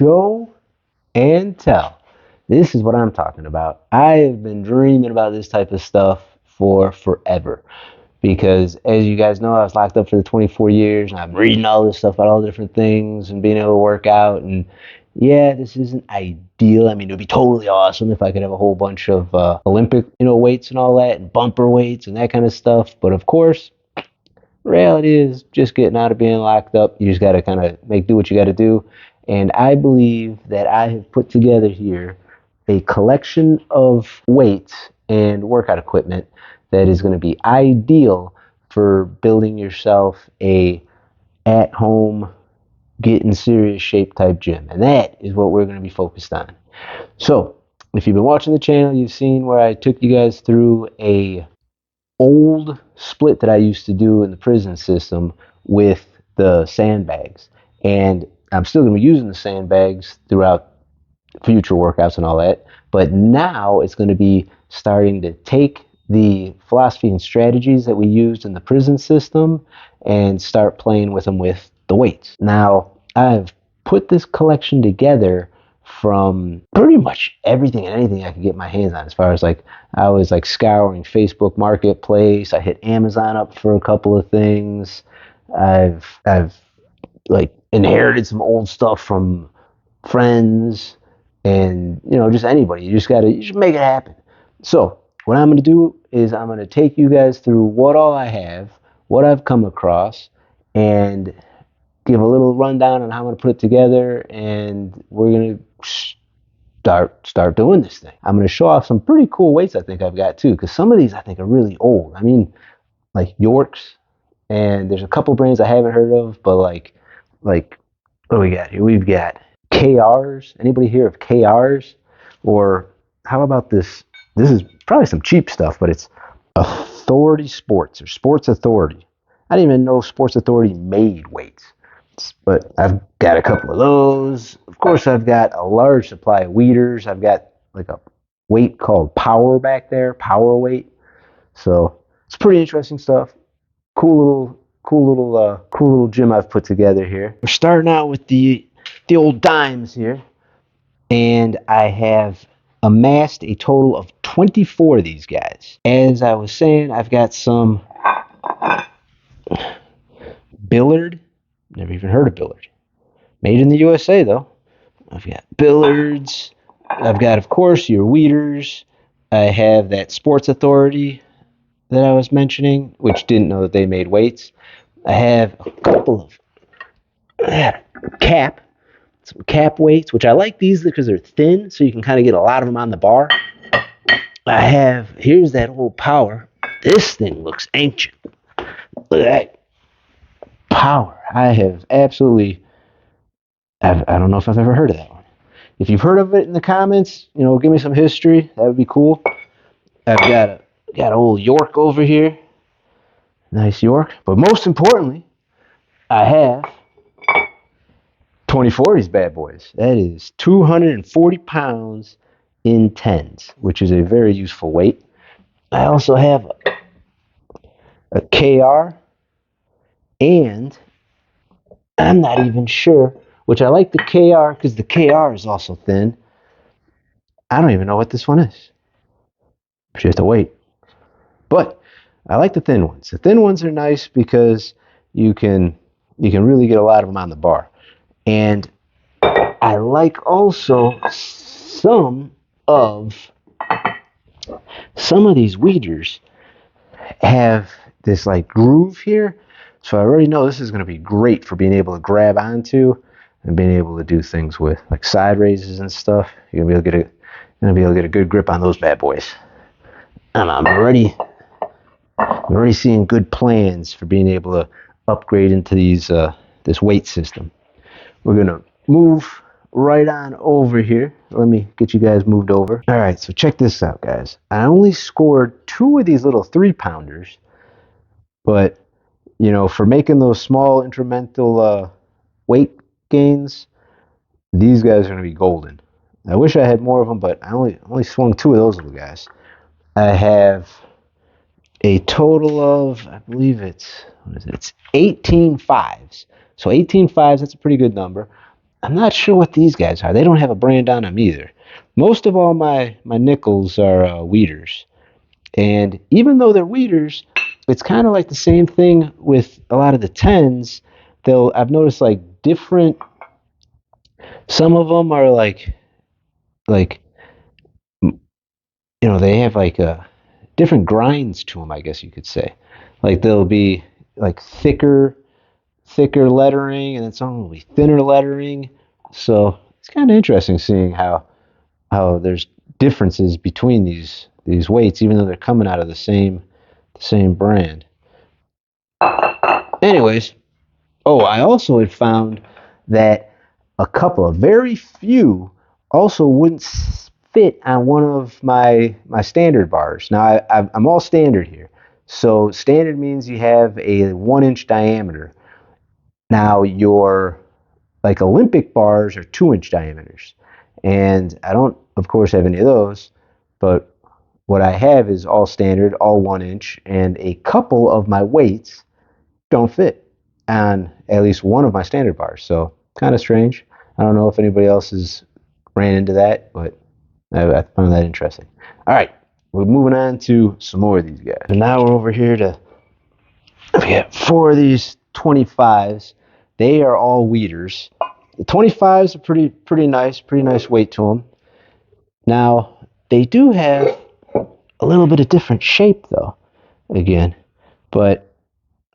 Show and tell. This is what I'm talking about. I have been dreaming about this type of stuff for forever. Because as you guys know, I was locked up for the 24 years and I'm reading all this stuff about all different things and being able to work out. And yeah, this isn't ideal. I mean, it would be totally awesome if I could have a whole bunch of Olympic, weights and all that, and bumper weights and that kind of stuff. But of course, reality is just getting out of being locked up. You just got to kind of make do what you got to do. And I believe that I have put together here a collection of weights and workout equipment that is going to be ideal for building yourself a at home get in serious shape type gym. And that is what we're going to be focused on. So, if you've been watching the channel, you've seen where I took you guys through a old split that I used to do in the prison system with the sandbags. And I'm still going to be using the sandbags throughout future workouts and all that. But now it's going to be starting to take the philosophy and strategies that we used in the prison system and start playing with them with the weights. Now, I've put this collection together from pretty much everything and anything I could get my hands on. As far as like, I was like scouring Facebook Marketplace. I hit Amazon up for a couple of things. I've like inherited some old stuff from friends and just anybody. You should make it happen. So what I'm going to do is I'm going to take you guys through what all I have, what I've come across, and give a little rundown on how I'm going to put it together, and we're going to start doing this thing. I'm going to show off some pretty cool weights I think I've got too, because some of these I think are really old. I mean, like Yorks, and there's a couple brands I haven't heard of, but like what do we got here? We've got KRs. Anybody hear of KRs? Or how about this? This is probably some cheap stuff, but it's Authority Sports or Sports Authority. I didn't even know Sports Authority made weights, but I've got a couple of those. Of course, I've got a large supply of weeders. I've got like a weight called Power back there, Power weight. So it's pretty interesting stuff. Cool little gym I've put together here. We're starting out with the old dimes here, and I have amassed a total of 24 of these guys. As I was saying, I've got some Billard. Never even heard of Billard. Made in the USA though. I've got Billards. I've got, of course, your Weeders. I have that Sports Authority that I was mentioning, which didn't know that they made weights. I have a couple of some cap weights, which I like these because they're thin, so you can kind of get a lot of them on the bar. Here's that old Power. This thing looks ancient. Look at that Power. I don't know if I've ever heard of that one. If you've heard of it in the comments, give me some history. That would be cool. I've got old York over here. Nice York. But most importantly, I have 24 of these bad boys. That is 240 pounds in tens, which is a very useful weight. I also have a KR, and I'm not even sure, which I like the KR because the KR is also thin. I don't even know what this one is. But you have to wait. But I like the thin ones. The thin ones are nice because you can really get a lot of them on the bar. And I like also some of these weeders have this like groove here. So I already know this is going to be great for being able to grab onto and being able to do things with, like side raises and stuff. You're going to be able to get a good grip on those bad boys. And I'm already seeing good plans for being able to upgrade into this weight system. We're going to move right on over here. Let me get you guys moved over. All right, so check this out, guys. I only scored 2 of these little 3-pounders, but for making those small incremental weight gains, these guys are going to be golden. I wish I had more of them, but I only swung 2 of those little guys. I have a total of, I believe it's 18 fives. So 18 fives, that's a pretty good number. I'm not sure what these guys are. They don't have a brand on them either. Most of all my nickels are Weeders. And even though they're Weeders, it's kind of like the same thing with a lot of the tens. I've noticed like different. Some of them are like they have like different grinds to them. I guess you could say. Like they'll be like thicker lettering, and then some will be thinner lettering. So it's kind of interesting seeing how there's differences between these weights, even though they're coming out of the same brand. Anyways, oh, I also had found that very few, also wouldn't fit on one of my standard bars. Now I'm all standard here, so standard means you have a 1 inch diameter. Now your like Olympic bars are 2 inch diameters, and I don't, of course, have any of those, but what I have is all standard, all 1 inch, and a couple of my weights don't fit on at least one of my standard bars. So kind of strange. I don't know if anybody else has ran into that, but I found that interesting. All right, we're moving on to some more of these guys. And now we're over here to we got 4 of these 25s. They are all Weeders. The 25s are pretty nice weight to them. Now they do have a little bit of different shape though. Again, but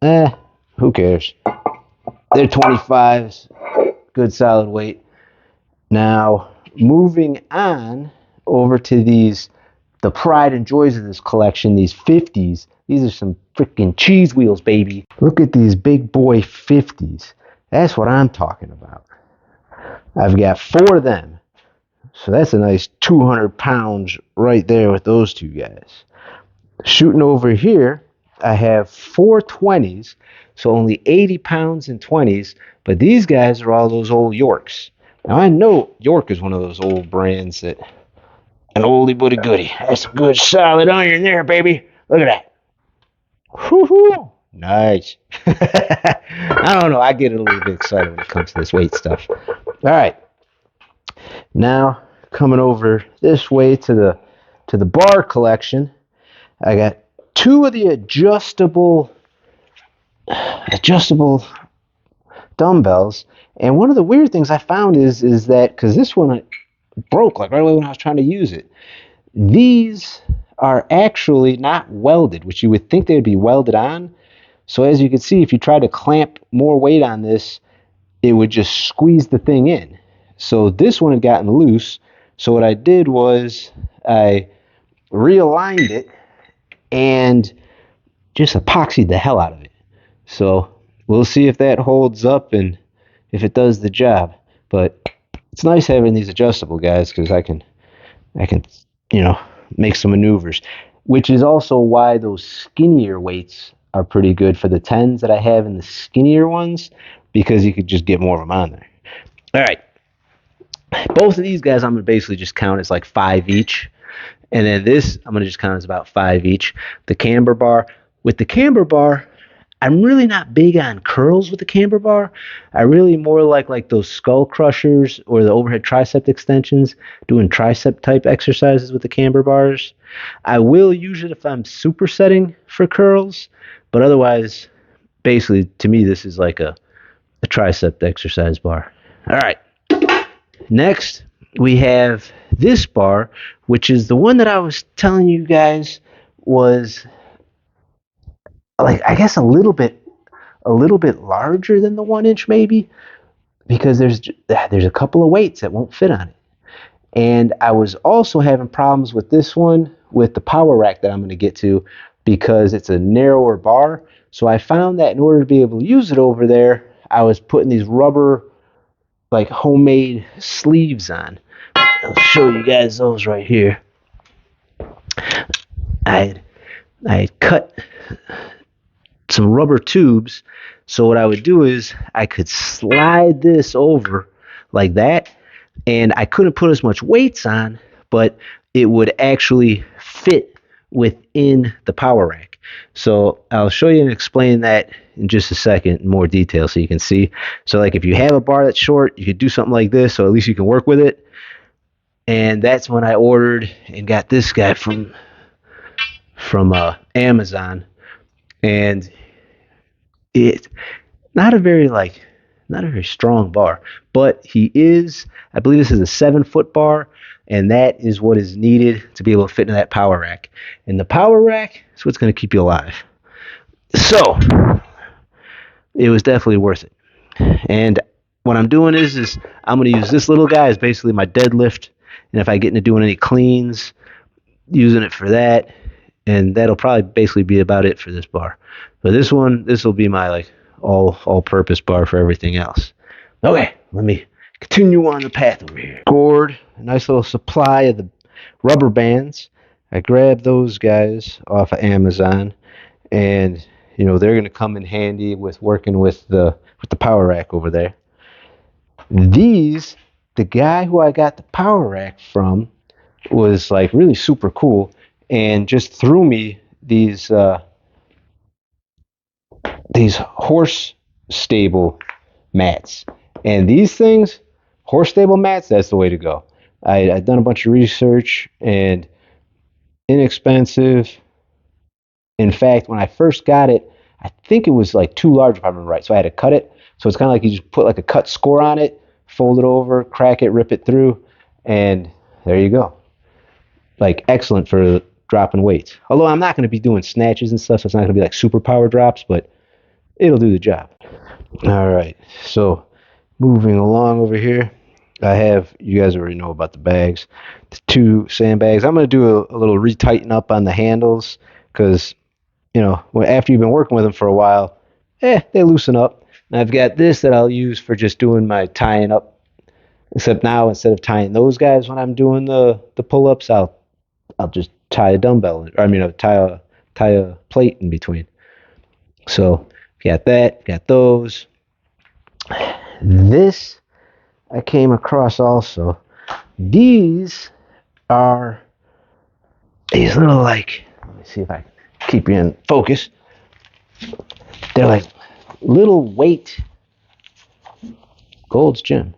who cares? They're 25s, good solid weight. Now, moving on over to the pride and joys of this collection, these 50s. These are some freaking cheese wheels, baby. Look at these big boy 50s. That's what I'm talking about. I've got 4 of them. So that's a nice 200 pounds right there with those two guys. Shooting over here, I have 4 20s, so only 80 pounds in 20s, but these guys are all those old Yorks. Now I know York is one of those old brands that an oldie but a goodie. That's a good solid iron there, baby. Look at that. Whoo-hoo. Nice. I don't know. I get a little bit excited when it comes to this weight stuff. All right. Now coming over this way to the bar collection, I got 2 of the adjustable dumbbells, and one of the weird things I found is that because this one broke like right away when I was trying to use it, these are actually not welded, which you would think they would be welded on. So as you can see, if you try to clamp more weight on this, it would just squeeze the thing in. So this one had gotten loose. So what I did was I realigned it and just epoxied the hell out of it. So we'll see if that holds up and if it does the job. But it's nice having these adjustable guys because I can make some maneuvers, which is also why those skinnier weights are pretty good for the 10s that I have in the skinnier ones, because you could just get more of them on there. All right. Both of these guys I'm going to basically just count as like 5 each. And then this I'm going to just count as about 5 each. The camber bar. With the camber bar, I'm really not big on curls with the camber bar. I really more like those skull crushers or the overhead tricep extensions, doing tricep type exercises with the camber bars. I will use it if I'm supersetting for curls, but otherwise, basically, to me, this is like a tricep exercise bar. All right. Next, we have this bar, which is the one that I was telling you guys was like, I guess a little bit larger than the 1 inch maybe, because there's a couple of weights that won't fit on it. And I was also having problems with this one with the power rack that I'm going to get to, because it's a narrower bar. So I found that in order to be able to use it over there, I was putting these rubber like homemade sleeves on. I'll show you guys those right here. I had cut some rubber tubes, so what I would do is I could slide this over like that, and I couldn't put as much weights on, but it would actually fit within the power rack. So I'll show you and explain that in just a second in more detail so you can see. So like if you have a bar that's short, you could do something like this so at least you can work with it. And that's when I ordered and got this guy from Amazon. And it not a very not a very strong bar, but I believe this is a 7 foot bar, and that is what is needed to be able to fit into that power rack. And the power rack is what's going to keep you alive. So it was definitely worth it. And what I'm doing is I'm going to use this little guy as basically my deadlift, and if I get into doing any cleans, using it for that, and that'll probably basically be about it for this bar. But this will be my all-purpose bar for everything else. Okay, let me continue on the path over here. Scored a nice little supply of the rubber bands. I grabbed those guys off of Amazon, and they're going to come in handy with working with the power rack over there. The guy who I got the power rack from was like really super cool and just threw me these horse stable mats. And these things, horse stable mats, that's the way to go. I'd done a bunch of research, and inexpensive. In fact, when I first got it, I think it was like too large if I remember right. So I had to cut it. So it's kind of like you just put like a cut score on it, fold it over, crack it, rip it through, and there you go. Like excellent for dropping weights. Although I'm not going to be doing snatches and stuff, so it's not going to be like super power drops, but it'll do the job. All right, so moving along over here, you guys already know about the bags, the 2 sandbags. I'm going to do a little retighten up on the handles because, after you've been working with them for a while, they loosen up. And I've got this that I'll use for just doing my tying up, except now instead of tying those guys when I'm doing the pull-ups, I'll just tie a dumbbell, tie a plate in between. So got that, got those. This I came across also. These are these little let me see if I can keep you in focus. They're like little weight. Gold's Gym.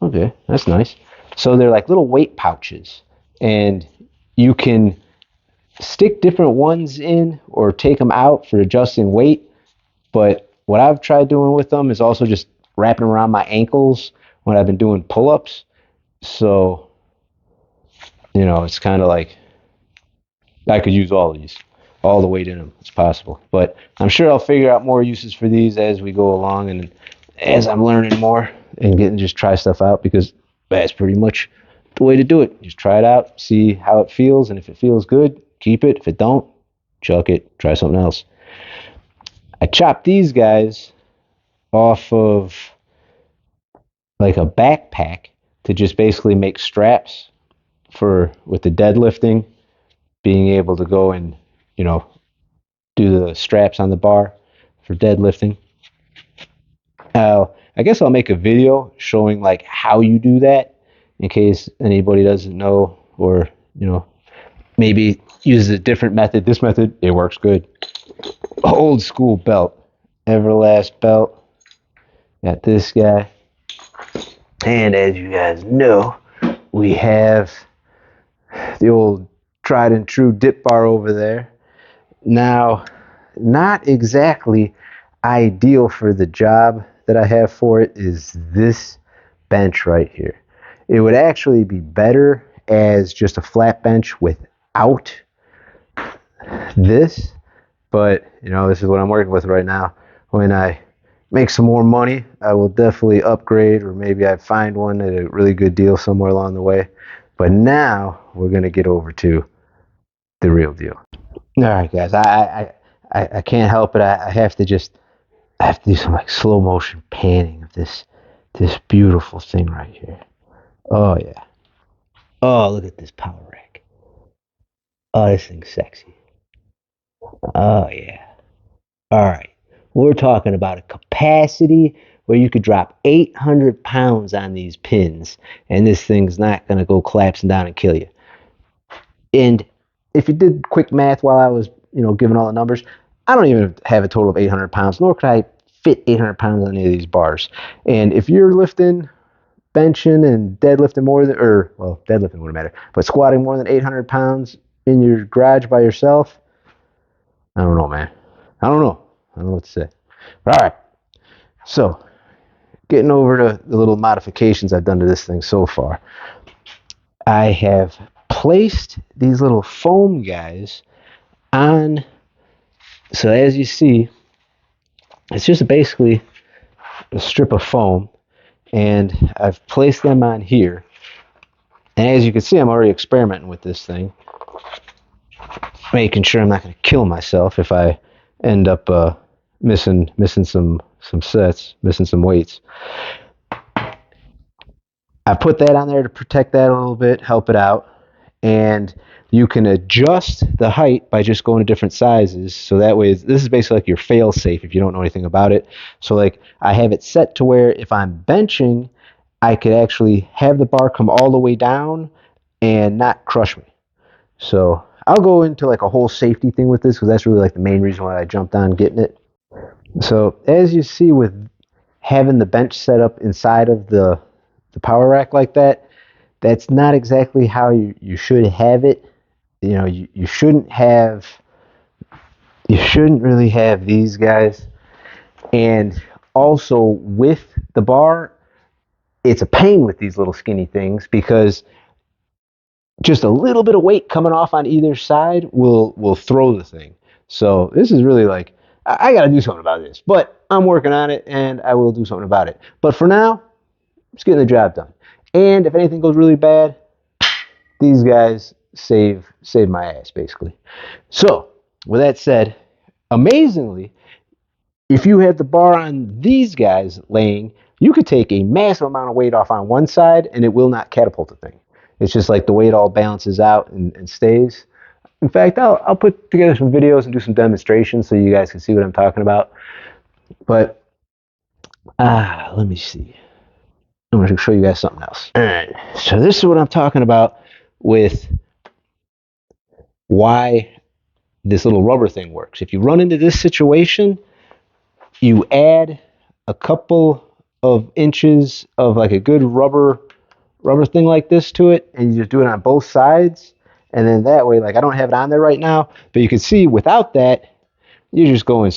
Okay, that's nice. So they're like little weight pouches, and you can stick different ones in or take them out for adjusting weight. But what I've tried doing with them is also just wrapping them around my ankles when I've been doing pull-ups. So, it's kind of like I could use all the weight in them as possible. But I'm sure I'll figure out more uses for these as we go along and as I'm learning more and just try stuff out, because that's pretty much the way to do it. Just try it out, see how it feels, and if it feels good, keep it. If it don't, chuck it, try something else. I chopped these guys off of like a backpack to just basically make straps with the deadlifting, being able to go and, do the straps on the bar for deadlifting. I guess I'll make a video showing like how you do that in case anybody doesn't know, or, maybe uses a different method. This method, it works good. Old school belt, Everlast belt. Got this guy. And as you guys know, we have the old tried and true dip bar over there. Now, not exactly ideal for the job that I have for it is this bench right here. It would actually be better as just a flat bench without this, but this is what I'm working with right now. When I make some more money, I will definitely upgrade, or maybe I find one at a really good deal somewhere along the way. But now we're gonna get over to the real deal. All right, guys, I can't help it. I have to do some like slow motion panning of this beautiful thing right here. Oh yeah. Oh, look at this power rack. Oh, this thing's sexy. Oh yeah. All right. We're talking about a capacity where you could drop 800 pounds on these pins, and this thing's not going to go collapsing down and kill you. And if you did quick math while I was, giving all the numbers, I don't even have a total of 800 pounds, nor could I fit 800 pounds on any of these bars. And if you're lifting, benching, and deadlifting more than, or, well, deadlifting wouldn't matter, but squatting more than 800 pounds in your garage by yourself, I don't know, man. I don't know. I don't know what to say. But all right. So, getting over to the little modifications I've done to this thing so far. I have placed these little foam guys on, so as you see, it's just basically a strip of foam, and I've placed them on here. And as you can see, I'm already experimenting with this thing, making sure I'm not going to kill myself if I end up missing some sets, missing some weights. I put that on there to protect that a little bit, help it out, and you can adjust the height by just going to different sizes. So that way, this is basically like your fail safe if you don't know anything about it. So like I have it set to where if I'm benching, I could actually have the bar come all the way down and not crush me. So I'll go into like a whole safety thing with this because that's really like the main reason why I jumped on getting it. So as you see with having the bench set up inside of the power rack like that, that's not exactly how you should have it. You know, you shouldn't really have these guys. And also with the bar, it's a pain with these little skinny things because just a little bit of weight coming off on either side will throw the thing. So this is really like, I got to do something about this, but I'm working on it and I will do something about it. But for now, just getting the job done. And if anything goes really bad, these guys save my ass basically. So with that said, amazingly, if you have the bar on these guys laying, you could take a massive amount of weight off on one side and it will not catapult the thing. It's just like the weight all balances out and stays. In fact, I'll put together some videos and do some demonstrations so you guys can see what I'm talking about. But let me see. I'm going to show you guys something else. All right. So this is what I'm talking about with why this little rubber thing works. If you run into this situation, you add a couple of inches of like a good rubber thing like this to it, and you just do it on both sides. And then that way, like I don't have it on there right now, but you can see without that, you're just going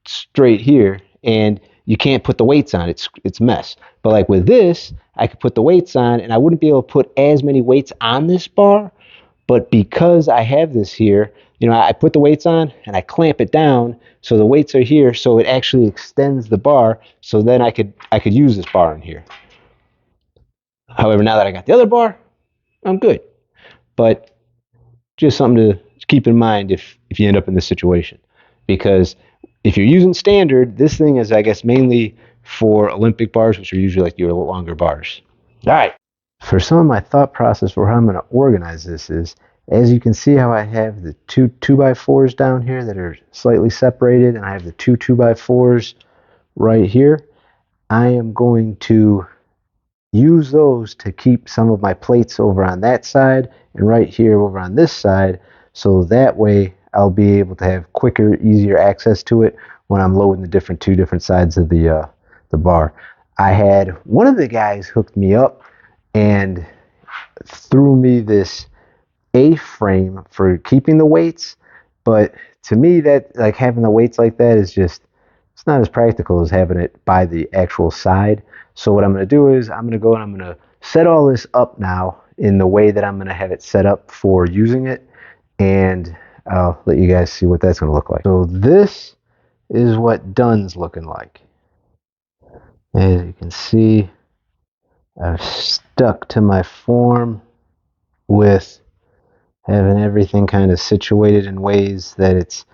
straight here, and you can't put the weights on. It's mess. But like with this, I could put the weights on, and I wouldn't be able to put as many weights on this bar. But because I have this here, you know, I put the weights on and I clamp it down, so the weights are here, so it actually extends the bar. So then I could use this bar in here. However, now that I got the other bar, I'm good. But just something to keep in mind if you end up in this situation, because if you're using standard, this thing is, I guess, mainly for Olympic bars, which are usually like your longer bars. All right. For some of my thought process for how I'm going to organize this is, as you can see how I have the two 2x4s down here that are slightly separated, and I have the two 2x4s right here. I am going to use those to keep some of my plates over on that side and right here over on this side, so that way I'll be able to have quicker, easier access to it when I'm loading the two different sides of the bar. I had one of the guys hooked me up and threw me this A-frame for keeping the weights, but to me that, like, having the weights like that is just, it's not as practical as having it by the actual side. So what I'm going to do is I'm going to go and I'm going to set all this up now in the way that I'm going to have it set up for using it, and I'll let you guys see what that's going to look like. So this is what done's looking like. As you can see, I've stuck to my form with having everything kind of situated in ways that it's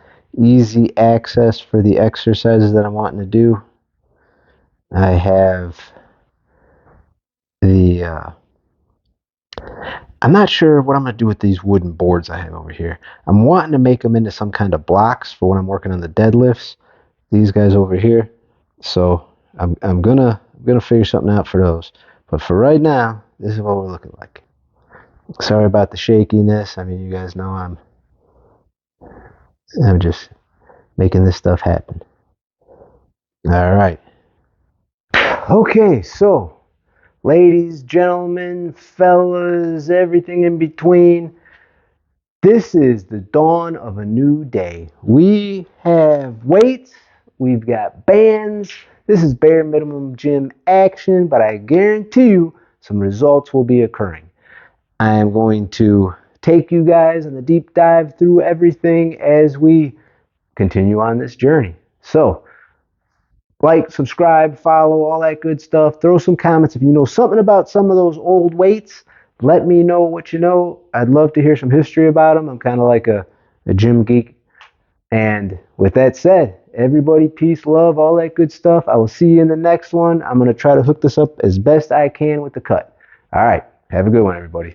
easy access for the exercises that I'm wanting to do. I have the I'm not sure what I'm going to do with these wooden boards I have over here. I'm wanting to make them into some kind of blocks for when I'm working on the deadlifts, these guys over here. So I'm gonna figure something out for those. But for right now, this is what we're looking like. Sorry about the shakiness. I mean, you guys know I'm just making this stuff happen. All right. Okay, so ladies, gentlemen, fellas, everything in between, this is the dawn of a new day. We have weights, we've got bands. This is bare minimum gym action, but I guarantee you some results will be occurring. I am going to take you guys on the deep dive through everything as we continue on this journey. So, like, subscribe, follow, all that good stuff. Throw some comments if you know something about some of those old weights. Let me know what you know. I'd love to hear some history about them. I'm kind of like a gym geek. And with that said, everybody, peace, love, all that good stuff. I will see you in the next one. I'm going to try to hook this up as best I can with the cut. All right. Have a good one, everybody.